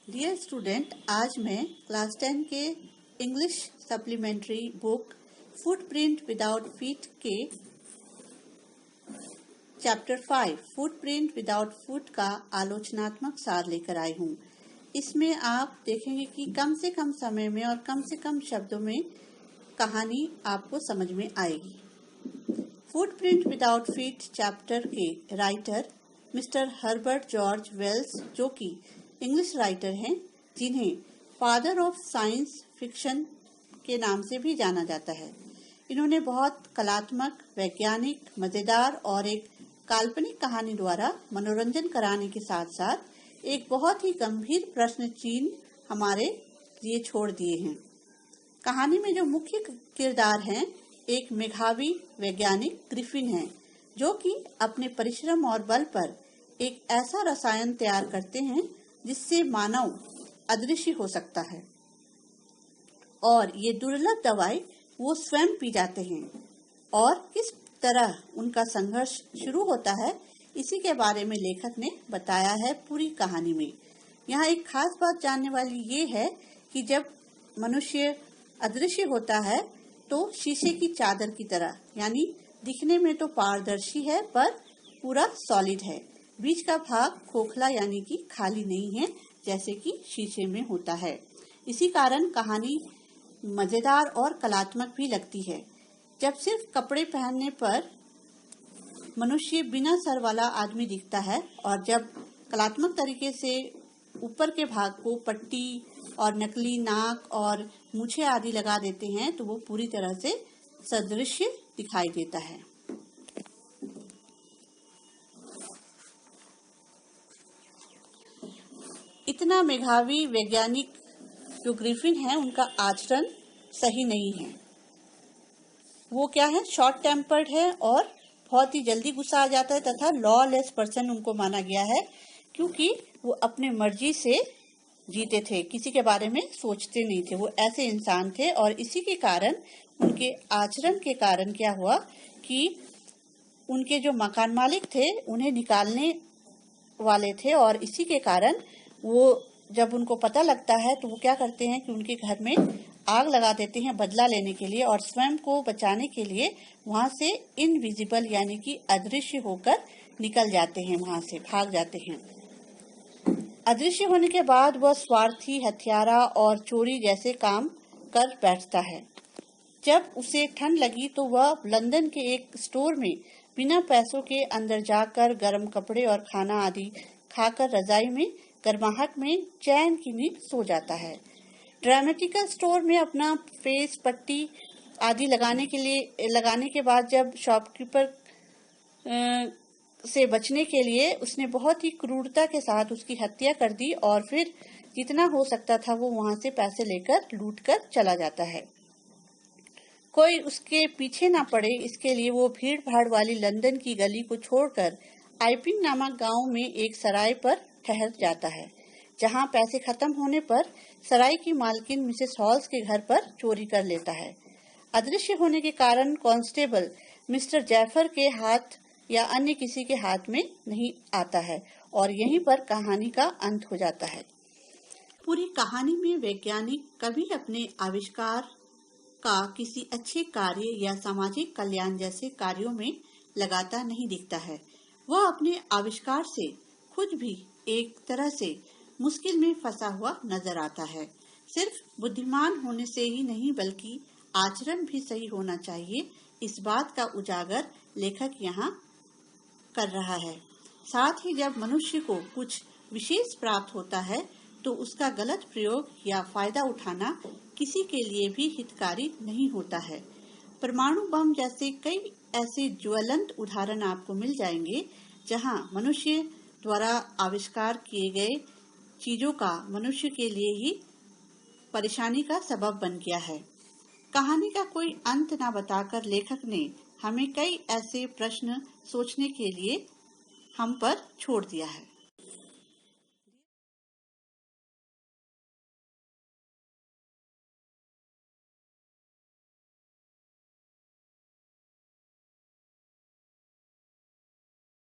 Dear student, आज मैं class 10 के English supplementary book footprint without feet के चैप्टर 5 फुटप्रिंट विदाउट फुट का आलोचनात्मक सार लेकर आई हूँ। इसमें आप देखेंगे कि कम से कम समय में और कम से कम शब्दों में कहानी आपको समझ में आएगी। फुटप्रिंट विदाउट फीट चैप्टर के writer mister Herbert George Wells, जो कि इंग्लिश राइटर हैं, जिन्हें फादर ऑफ साइंस फिक्शन के नाम से भी जाना जाता है। इन्होंने बहुत कलात्मक, वैज्ञानिक, मजेदार और एक काल्पनिक कहानी द्वारा मनोरंजन कराने के साथ साथ एक बहुत ही गंभीर प्रश्न चिन्ह हमारे लिए छोड़ दिए हैं। कहानी में जो मुख्य किरदार हैं, एक मेधावी वैज्ञानिक ग्रिफिन है, जो कि अपने परिश्रम और बल पर एक ऐसा रसायन तैयार करते हैं जिससे मानव अदृश्य हो सकता है, और ये दुर्लभ दवाई वो स्वयं पी जाते हैं। और किस तरह उनका संघर्ष शुरू होता है, इसी के बारे में लेखक ने बताया है पूरी कहानी में। यहाँ एक खास बात जानने वाली ये है कि जब मनुष्य अदृश्य होता है तो शीशे की चादर की तरह, यानी दिखने में तो पारदर्शी है पर पूरा सॉलिड है। बीच का भाग खोखला यानी कि खाली नहीं है, जैसे कि शीशे में होता है। इसी कारण कहानी मजेदार और कलात्मक भी लगती है। जब सिर्फ कपड़े पहनने पर मनुष्य बिना सर वाला आदमी दिखता है, और जब कलात्मक तरीके से ऊपर के भाग को पट्टी और नकली नाक और मूछें आदि लगा देते हैं, तो वो पूरी तरह से सदृश्य दिखाई देता है। इतना मेधावी वैज्ञानिक जो ग्रिफिन है, उनका आचरण सही नहीं है। वो क्या है, शॉर्ट टेम्पर्ड है और बहुत ही जल्दी गुस्सा आ जाता है, तथा लॉलेस पर्सन उनको माना गया है, क्योंकि वो अपने मर्जी से जीते थे, किसी के बारे में सोचते नहीं थे। वो ऐसे इंसान थे, और इसी के कारण, उनके आचरण के कारण क्या हुआ कि उनके जो मकान मालिक थे उन्हें निकालने वाले थे, और इसी के कारण वो जब उनको पता लगता है तो वो क्या करते हैं कि उनके घर में आग लगा देते हैं बदला लेने के लिए, और स्वयं को बचाने के लिए वहां से इनविजिबल यानी कि अदृश्य होकर निकल जाते हैं, वहां से भाग जाते हैं। अदृश्य होने के बाद वह स्वार्थी, हत्यारा और चोरी जैसे काम कर बैठता है। जब उसे ठंड लगी तो वह लंदन के एक स्टोर में बिना पैसों के अंदर जाकर गर्म कपड़े और खाना आदि खाकर रजाई में गर्माहट में चैन की नींद सो जाता है। ड्रामेटिकल स्टोर में अपना फेस पट्टी आदि लगाने के बाद जब शॉपकीपर से बचने के लिए उसने बहुत ही क्रूरता के साथ उसकी हत्या कर दी, और फिर जितना हो सकता था वो वहां से पैसे लेकर लूट कर चला जाता है। कोई उसके पीछे ना पड़े, इसके लिए वो भीड़ भाड़ वाली लंदन की गली को छोड़कर आइपिंग नामक गांव में एक सराय पर ठहर जाता है, जहां पैसे खत्म होने पर सराय की मालकिन मिसेस हॉल्स के घर पर चोरी कर लेता है। अदृश्य होने के कारण कांस्टेबल मिस्टर जैफर के हाथ या अन्य किसी के हाथ में नहीं आता है, और यहीं पर कहानी का अंत हो जाता है। पूरी कहानी में वैज्ञानिक कभी अपने आविष्कार का किसी अच्छे कार्य या सामाजिक कल्याण जैसे कार्यों में लगाता नहीं दिखता है। वह अपने आविष्कार से खुद भी एक तरह से मुश्किल में फंसा हुआ नजर आता है। सिर्फ बुद्धिमान होने से ही नहीं, बल्कि आचरण भी सही होना चाहिए, इस बात का उजागर लेखक यहाँ कर रहा है। साथ ही जब मनुष्य को कुछ विशेष प्राप्त होता है तो उसका गलत प्रयोग या फायदा उठाना किसी के लिए भी हितकारी नहीं होता है। परमाणु बम जैसे कई ऐसे ज्वलंत उदाहरण आपको मिल जाएंगे, जहां मनुष्य द्वारा आविष्कार किए गए चीजों का मनुष्य के लिए ही परेशानी का सबब बन गया है। कहानी का कोई अंत न बताकर लेखक ने हमें कई ऐसे प्रश्न सोचने के लिए हम पर छोड़ दिया है।